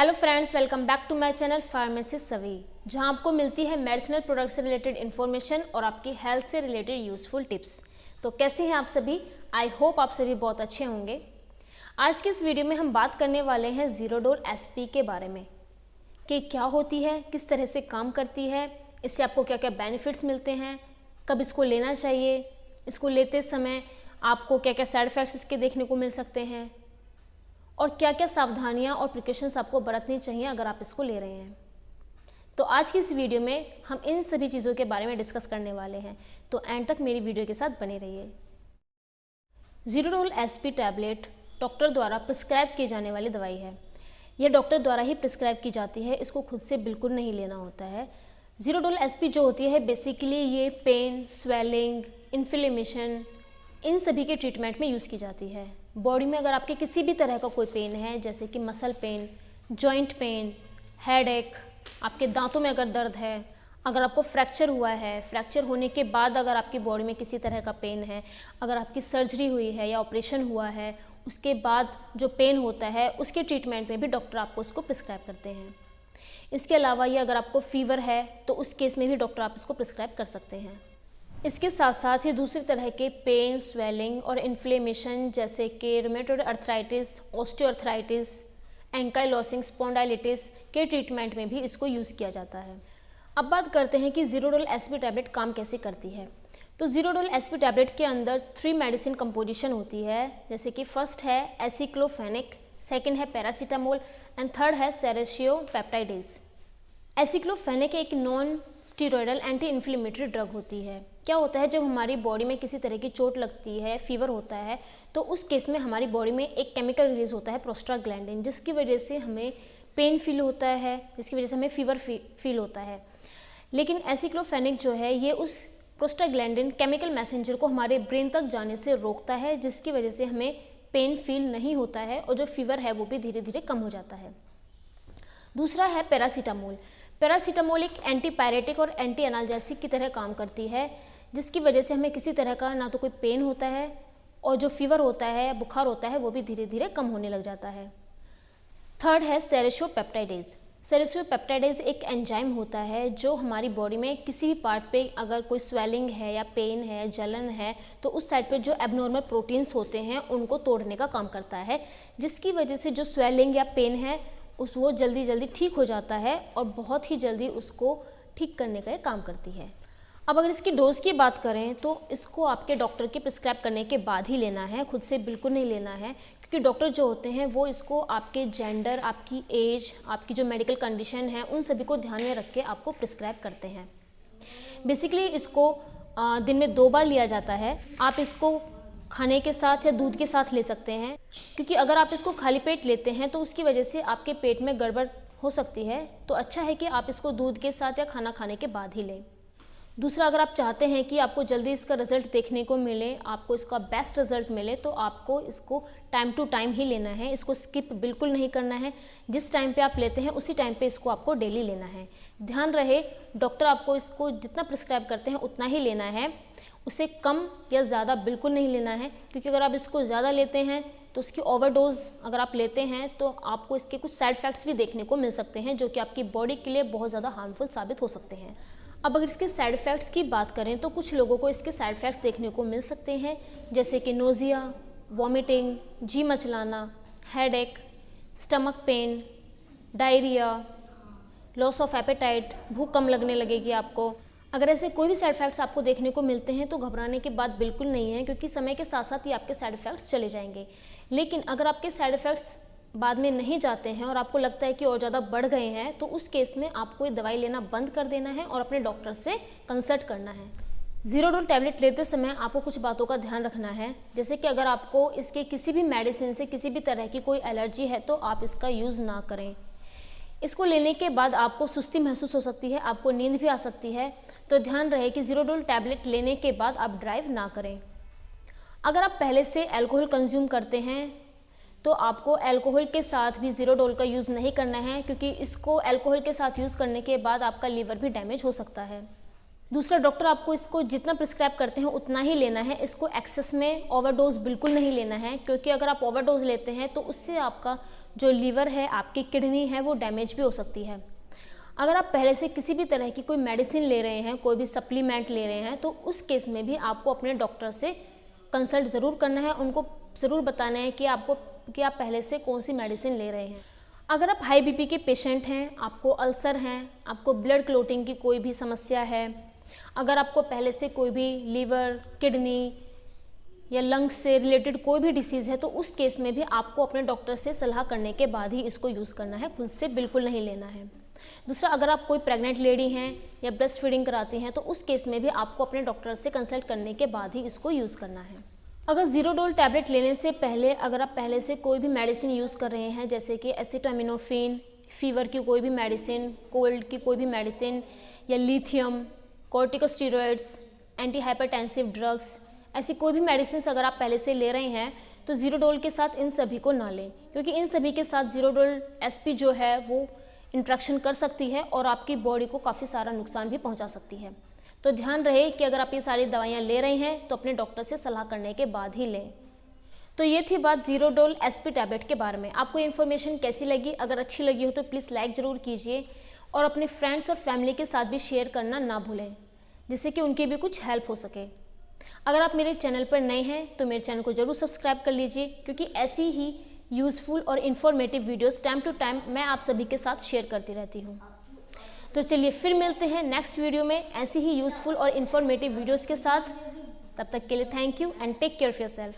Hello friends, welcome back to my channel pharmacist Savi, जहां आपको मिलती है मेडिसिनल प्रोडक्ट से रिलेटेड इन्फॉर्मेशन और आपकी हेल्थ से रिलेटेड यूजफुल टिप्स। तो कैसे हैं आप सभी? आई होप आप सभी बहुत अच्छे होंगे। आज के इस वीडियो में हम बात करने वाले हैं ज़ीरोडोल एसपी के बारे में कि क्या होती है, किस तरह से काम करती है, इससे आपको क्या क्या बेनिफिट्स मिलते हैं, कब इसको लेना चाहिए, इसको लेते समय आपको क्या क्या साइड इफ़ेक्ट्स इसके देखने को मिल सकते हैं और क्या क्या सावधानियां और प्रिकॉशंस आपको बरतनी चाहिए अगर आप इसको ले रहे हैं। तो आज की इस वीडियो में हम इन सभी चीज़ों के बारे में डिस्कस करने वाले हैं, तो एंड तक मेरी वीडियो के साथ बने रहिए। ज़ीरोडोल एसपी टैबलेट डॉक्टर द्वारा प्रिस्क्राइब की जाने वाली दवाई है। यह डॉक्टर द्वारा ही प्रिस्क्राइब की जाती है, इसको खुद से बिल्कुल नहीं लेना होता है। ज़ीरोडोल एसपी जो होती है बेसिकली ये पेन, स्वेलिंग, इन्फ्लेमेशन, इन सभी के ट्रीटमेंट में यूज़ की जाती है। बॉडी में अगर आपके किसी भी तरह का कोई पेन है, जैसे कि muscle pain, joint pain, headache, आपके दांतों में अगर दर्द है, अगर आपको फ्रैक्चर हुआ है, फ्रैक्चर होने के बाद अगर आपकी बॉडी में किसी तरह का पेन है, अगर आपकी सर्जरी हुई है या ऑपरेशन हुआ है, उसके बाद जो पेन होता है उसके ट्रीटमेंट में भी डॉक्टर आपको इसको प्रिस्क्राइब करते हैं। इसके अलावा ये अगर आपको फीवर है तो उस केस में भी डॉक्टर आप इसको प्रिस्क्राइब कर सकते हैं। इसके साथ साथ ही दूसरी तरह के पेन, स्वेलिंग और इन्फ्लेमेशन जैसे कि रूमेटॉइड अर्थराइटिस, ऑस्टियोआर्थराइटिस, एंकाइलोसिंग स्पॉन्डाइलिटिस के ट्रीटमेंट में भी इसको यूज़ किया जाता है। अब बात करते हैं कि ज़ीरोडोल एसपी टैबलेट काम कैसे करती है। तो ज़ीरोडोल एसपी टैबलेट के अंदर 3 मेडिसिन कंपोजिशन होती है, जैसे कि फर्स्ट है एसिक्लोफेनिक, सेकेंड है पैरासीटामोल एंड थर्ड है सेरेशियोपेप्टाइडेज। एसिक्लोफेनिक एक non steroidal anti inflammatory drug होती है। क्या होता है, जब हमारी बॉडी में किसी तरह की चोट लगती है, फीवर होता है, तो उस केस में हमारी बॉडी में एक केमिकल रिलीज होता है प्रोस्टाग्लैंडिन, जिसकी वजह से हमें पेन फील होता है, जिसकी वजह से हमें फीवर फील होता है। लेकिन एसिक्लोफेनिक जो है ये उस प्रोस्टाग्लैंडिन केमिकल मैसेंजर को हमारे ब्रेन तक जाने से रोकता है, जिसकी वजह से हमें पेन फील नहीं होता है और जो फीवर है वो भी धीरे धीरे कम हो जाता है। दूसरा है पैरासीटामोल। पैरासीटामोल एक एंटीपायरेटिक और एंटी एनाल्जेसिक की तरह काम करती है, जिसकी वजह से हमें किसी तरह का ना तो कोई पेन होता है और जो फीवर होता है, बुखार होता है, वो भी धीरे धीरे कम होने लग जाता है। थर्ड है सेरेशियोपेप्टाइडेज। सेरेशियोपेप्टाइडेज एक एंजाइम होता है जो हमारी बॉडी में किसी भी पार्ट पे अगर कोई स्वेलिंग है या पेन है, जलन है, तो उस साइड पे जो एबनॉर्मल प्रोटीन्स होते हैं उनको तोड़ने का काम करता है, जिसकी वजह से जो स्वेलिंग या पेन है वो जल्दी जल्दी ठीक हो जाता है और बहुत ही जल्दी उसको ठीक करने का काम करती है। अब अगर इसकी डोज की बात करें तो इसको आपके डॉक्टर के प्रिस्क्राइब करने के बाद ही लेना है, खुद से बिल्कुल नहीं लेना है, क्योंकि डॉक्टर जो होते हैं वो इसको आपके जेंडर, आपकी एज, आपकी जो मेडिकल कंडीशन है, उन सभी को ध्यान में रख के आपको प्रिस्क्राइब करते हैं। बेसिकली इसको दिन में 2 बार लिया जाता है। आप इसको खाने के साथ या दूध के साथ ले सकते हैं, क्योंकि अगर आप इसको खाली पेट लेते हैं तो उसकी वजह से आपके पेट में गड़बड़ हो सकती है, तो अच्छा है कि आप इसको दूध के साथ या खाना खाने के बाद ही लें। दूसरा, अगर आप चाहते हैं कि आपको जल्दी इसका रिजल्ट देखने को मिले, आपको इसका बेस्ट रिजल्ट मिले, तो आपको इसको टाइम टू टाइम ही लेना है, इसको स्किप बिल्कुल नहीं करना है। जिस टाइम पे आप लेते हैं उसी टाइम पे इसको आपको डेली लेना है। ध्यान रहे, डॉक्टर आपको इसको जितना प्रिस्क्राइब करते हैं उतना ही लेना है, उससे कम या ज़्यादा बिल्कुल नहीं लेना है, क्योंकि अगर आप इसको ज़्यादा लेते हैं तो उसकी ओवरडोज अगर आप लेते हैं तो आपको इसके कुछ साइड इफ़ेक्ट्स भी देखने को मिल सकते हैं, जो कि आपकी बॉडी के लिए बहुत ज़्यादा हार्मफुल साबित हो सकते हैं। अब अगर इसके साइड इफ़ेक्ट्स की बात करें तो कुछ लोगों को इसके साइड इफ़ेक्ट्स देखने को मिल सकते हैं, जैसे कि नोज़िया, वॉमिटिंग, जी मचलाना, headache, stomach pain, diarrhoea, loss of appetite, भूख कम लगने लगेगी आपको। अगर ऐसे कोई भी साइड इफ़ेक्ट्स आपको देखने को मिलते हैं तो घबराने की बात बिल्कुल नहीं है, क्योंकि समय के साथ साथ ही आपके साइड इफ़ेक्ट्स चले जाएंगे। लेकिन अगर आपके साइड इफ़ेक्ट्स बाद में नहीं जाते हैं और आपको लगता है कि और ज़्यादा बढ़ गए हैं, तो उस केस में आपको ये दवाई लेना बंद कर देना है और अपने डॉक्टर से कंसल्ट करना है। ज़ीरोडोल टैबलेट लेते समय आपको कुछ बातों का ध्यान रखना है, जैसे कि अगर आपको इसके किसी भी मेडिसिन से किसी भी तरह की कोई एलर्जी है तो आप इसका यूज़ ना करें। इसको लेने के बाद आपको सुस्ती महसूस हो सकती है, आपको नींद भी आ सकती है, तो ध्यान रहे कि ज़ीरोडोल टैबलेट लेने के बाद आप ड्राइव ना करें। अगर आप पहले से अल्कोहल कंज्यूम करते हैं तो आपको अल्कोहल के साथ भी ज़ीरोडोल का यूज़ नहीं करना है, क्योंकि इसको अल्कोहल के साथ यूज़ करने के बाद आपका लीवर भी डैमेज हो सकता है। दूसरा, डॉक्टर आपको इसको जितना प्रिस्क्राइब करते हैं उतना ही लेना है, इसको एक्सेस में ओवरडोज बिल्कुल नहीं लेना है, क्योंकि अगर आप ओवरडोज लेते हैं तो उससे आपका जो लीवर है, आपकी किडनी है, वो डैमेज भी हो सकती है। अगर आप पहले से किसी भी तरह की कोई मेडिसिन ले रहे हैं, कोई भी सप्लीमेंट ले रहे हैं, तो उस केस में भी आपको अपने डॉक्टर से कंसल्ट ज़रूर करना है, उनको ज़रूर बताना है कि आप पहले से कौन सी मेडिसिन ले रहे हैं। अगर आप हाई बीपी के पेशेंट हैं, आपको अल्सर हैं, आपको ब्लड क्लोटिंग की कोई भी समस्या है, अगर आपको पहले से कोई भी लीवर, किडनी या लंग्स से रिलेटेड कोई भी डिसीज़ है, तो उस केस में भी आपको अपने डॉक्टर से सलाह करने के बाद ही इसको यूज़ करना है, खुद से बिल्कुल नहीं लेना है। दूसरा, अगर आप कोई प्रेग्नेंट लेडी हैं या ब्रेस्ट फीडिंग कराती हैं, तो उस केस में भी आपको अपने डॉक्टर से कंसल्ट करने के बाद ही इसको यूज़ करना है। अगर ज़ीरोडोल टैबलेट लेने से पहले अगर आप पहले से कोई भी मेडिसिन यूज़ कर रहे हैं, जैसे कि एसिटामिनोफेन, फीवर की कोई भी मेडिसिन, कोल्ड की कोई भी मेडिसिन, या lithium, corticosteroids, anti hypertensive drugs, ऐसी कोई भी मेडिसिन अगर आप पहले से ले रहे हैं, तो ज़ीरोडोल के साथ इन सभी को ना लें, क्योंकि इन सभी के साथ ज़ीरोडोल एसपी जो है वो इंट्रैक्शन कर सकती है और आपकी बॉडी को काफ़ी सारा नुकसान भी पहुंचा सकती है। तो ध्यान रहे कि अगर आप ये सारी दवाइयाँ ले रहे हैं तो अपने डॉक्टर से सलाह करने के बाद ही लें। तो ये थी बात ज़ीरोडोल एसपी टैबलेट के बारे में। आपको इन्फॉर्मेशन कैसी लगी? अगर अच्छी लगी हो तो प्लीज़ लाइक ज़रूर कीजिए और अपने फ्रेंड्स और फैमिली के साथ भी शेयर करना ना भूलें, जिससे कि उनकी भी कुछ हेल्प हो सके। अगर आप मेरे चैनल पर नए हैं तो मेरे चैनल को ज़रूर सब्सक्राइब कर लीजिए, क्योंकि ऐसी ही यूज़फुल और informative videos time to time मैं आप सभी के साथ शेयर करती रहती हूँ। तो चलिए फिर मिलते हैं नेक्स्ट वीडियो में ऐसी ही यूज़फुल और इन्फॉर्मेटिव वीडियोस के साथ। तब तक के लिए thank you and take care of yourself.